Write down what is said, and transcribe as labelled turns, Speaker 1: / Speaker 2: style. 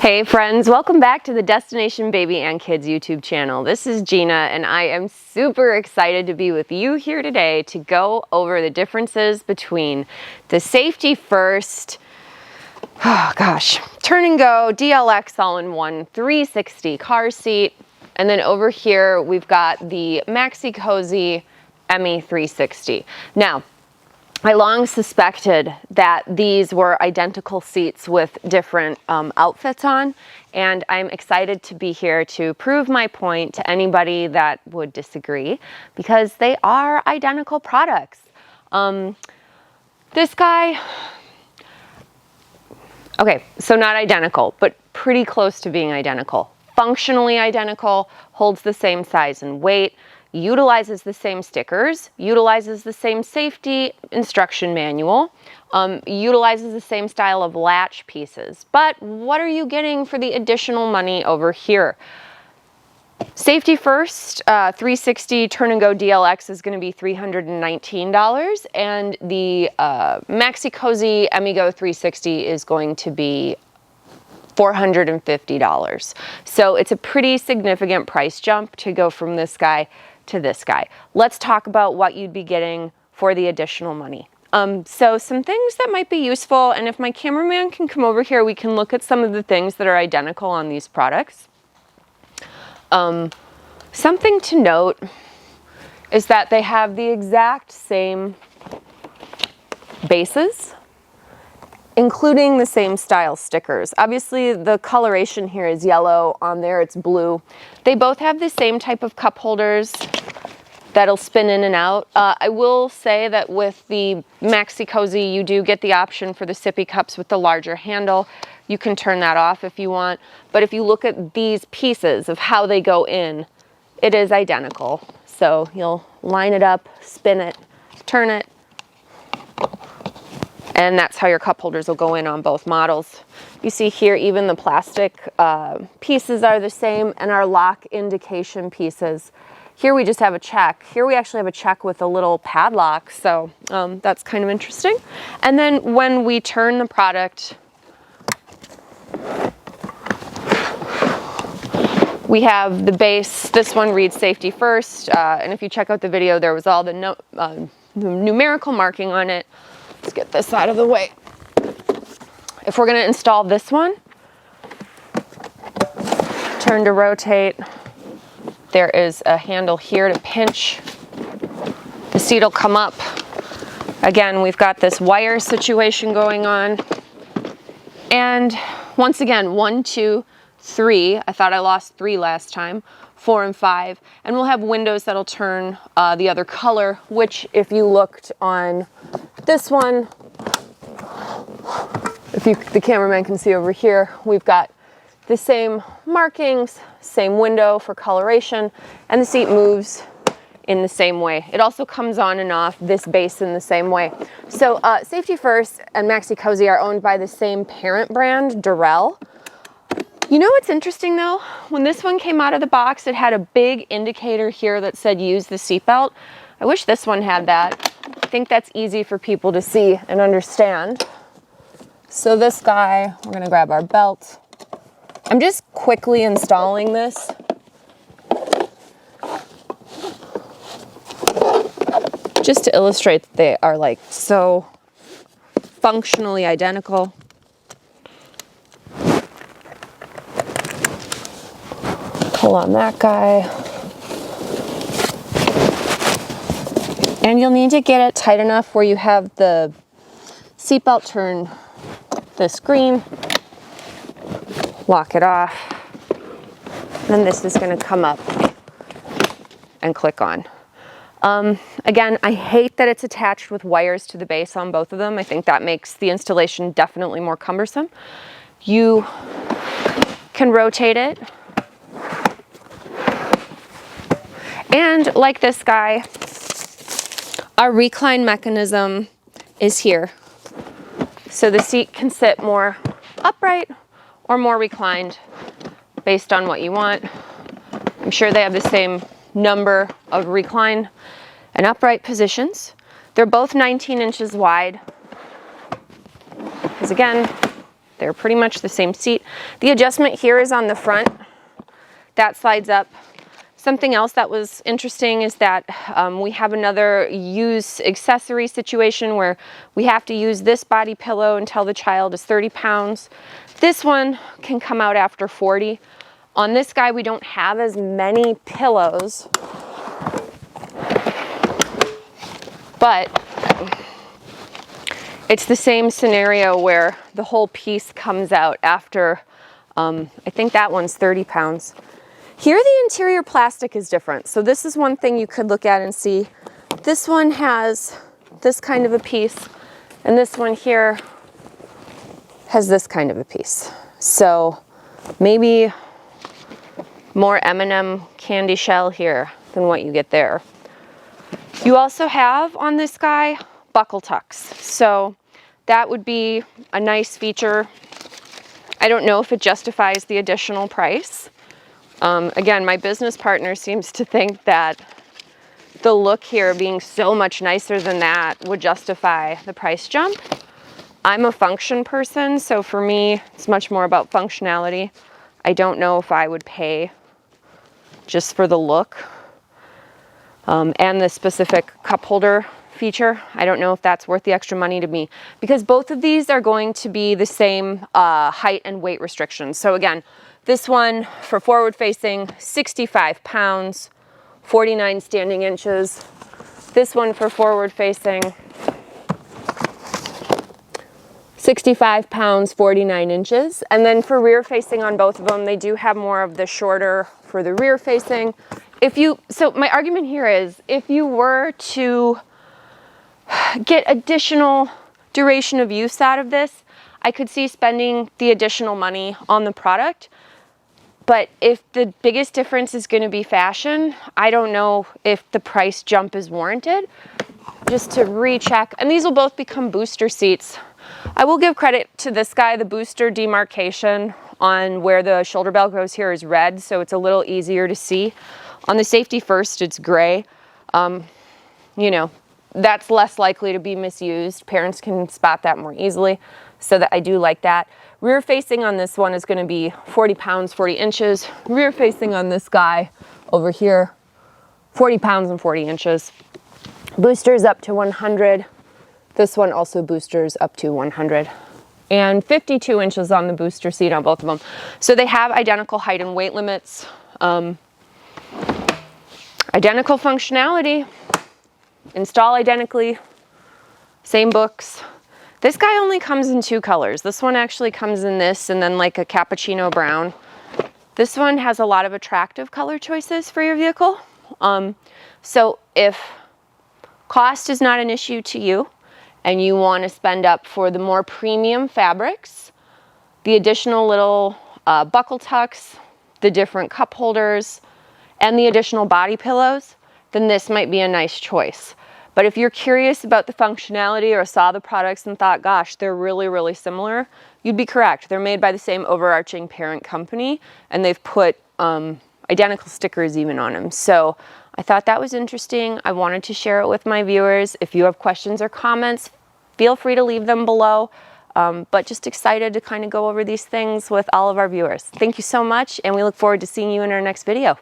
Speaker 1: Hey friends, welcome back to the Destination Baby and Kids YouTube channel. This is Gina and I am super excited to be with you here today to go over the differences between the Safety First, Turn and Go DLX all-in-one 360 car seat, and then over here we've got the Maxi Cosi Emme 360. Now, I long suspected that these were identical seats with different outfits on, and I'm excited to be here to prove my point to anybody that would disagree, because they are identical products. This guy, okay, so not identical, but pretty close to being identical. Functionally identical, holds the same size and weight, utilizes the same stickers, utilizes the same safety instruction manual, utilizes the same style of latch pieces. But what are you getting for the additional money over here? Safety First 360 Turn and Go DLX is going to be $319, and the Maxi Cosi Emme Go 360 is going to be $450. So it's a pretty significant price jump to go from this guy to this guy. Let's talk about what you'd be getting for the additional money. So some things that might be useful, and if my cameraman can come over here, we can look at some of the things that are identical on these products. Something to note is that they have the exact same bases, including the same style stickers. Obviously the coloration here is yellow, on there it's blue. They both have the same type of cup holders that'll spin in and out. I will say that with the Maxi Cosi, you do get the option for the sippy cups with the larger handle. You can turn that off if you want. But if you look at these pieces of how they go in, it is identical. So you'll line it up, spin it, turn it, and that's how your cup holders will go in on both models. You see here, even the plastic pieces are the same, and our lock indication pieces. Here we just have a check. Here we actually have a check with a little padlock, so that's kind of interesting. And then when we turn the product, we have the base. This one reads Safety First, and if you check out the video, there was all the numerical marking on it. Let's get this out of the way. If we're going to install this one, turn to rotate, there is a handle here to pinch. The seat will come up. Again, we've got this wire situation going on. And once again, 1, 2, 3. I thought I lost 3 last time. 4 and 5. And we'll have windows that'll turn the other color, which if you looked on this one, the cameraman can see over here, we've got the same markings, same window for coloration, and the seat moves in the same way. It also comes on and off this base in the same way. So Safety First and Maxi Cosi are owned by the same parent brand, Durell. You know what's interesting though? When this one came out of the box, it had a big indicator here that said use the seatbelt. I wish this one had that. I think that's easy for people to see and understand. So this guy, we're gonna grab our belt. I'm just quickly installing this. Just to illustrate that they are like so functionally identical. Pull on that guy. And you'll need to get it tight enough where you have the seatbelt turn this green. Lock it off. Then this is going to come up and click on. Again, I hate that it's attached with wires to the base on both of them. I think that makes the installation definitely more cumbersome. You can rotate it. And like this guy, our recline mechanism is here. So the seat can sit more upright or more reclined based on what you want. I'm sure they have the same number of recline and upright positions. They're both 19 inches wide. Because again, They're pretty much the same seat. The adjustment here is on the front. That slides up. Something else that was interesting is that we have another use accessory situation where we have to use this body pillow until the child is 30 pounds. This one can come out after 40. On this guy, we don't have as many pillows, but it's the same scenario where the whole piece comes out after, I think that one's 30 pounds. Here the interior plastic is different. So this is one thing you could look at and see. This one has this kind of a piece, and this one here has this kind of a piece. So maybe more M&M candy shell here than what you get there. You also have on this guy buckle tucks. So that would be a nice feature. I don't know if it justifies the additional price. Again, my business partner seems to think that the look here being so much nicer than that would justify the price jump. I'm a function person, so for me, it's much more about functionality. I don't know if I would pay just for the look and the specific cup holder feature. I don't know if that's worth the extra money to me, because both of these are going to be the same height and weight restrictions. So again, this one for forward facing, 65 pounds, 49 standing inches. This one for forward facing, 65 pounds, 49 inches. And then for rear facing on both of them, they do have more of the shorter for the rear facing. So my argument here is, if you were to get additional duration of use out of this, I could see spending the additional money on the product. But if the biggest difference is going to be fashion, I don't know if the price jump is warranted. Just to recheck, and these will both become booster seats. I will give credit to this guy. The booster demarcation on where the shoulder belt goes here is red, so it's a little easier to see. On the safety first, it's gray. You know, that's less likely to be misused. Parents can spot that more easily, so that I do like that. Rear facing on this one is going to be 40 pounds, 40 inches. Rear facing on this guy over here, 40 pounds and 40 inches. Boosters up to 100. This one also boosters up to 100. And 52 inches on the booster seat on both of them. So they have identical height and weight limits. Identical functionality. Install identically. Same books. This guy only comes in 2 colors. This one actually comes in this and then like a cappuccino brown. This one has a lot of attractive color choices for your vehicle. So if cost is not an issue to you and you want to spend up for the more premium fabrics, the additional little buckle tucks, the different cup holders, and the additional body pillows, then this might be a nice choice. But if you're curious about the functionality or saw the products and thought, gosh, they're really, really similar, you'd be correct. They're made by the same overarching parent company, and they've put identical stickers even on them. So I thought that was interesting. I wanted to share it with my viewers. If you have questions or comments, feel free to leave them below. But just excited to kind of go over these things with all of our viewers. Thank you so much, and we look forward to seeing you in our next video.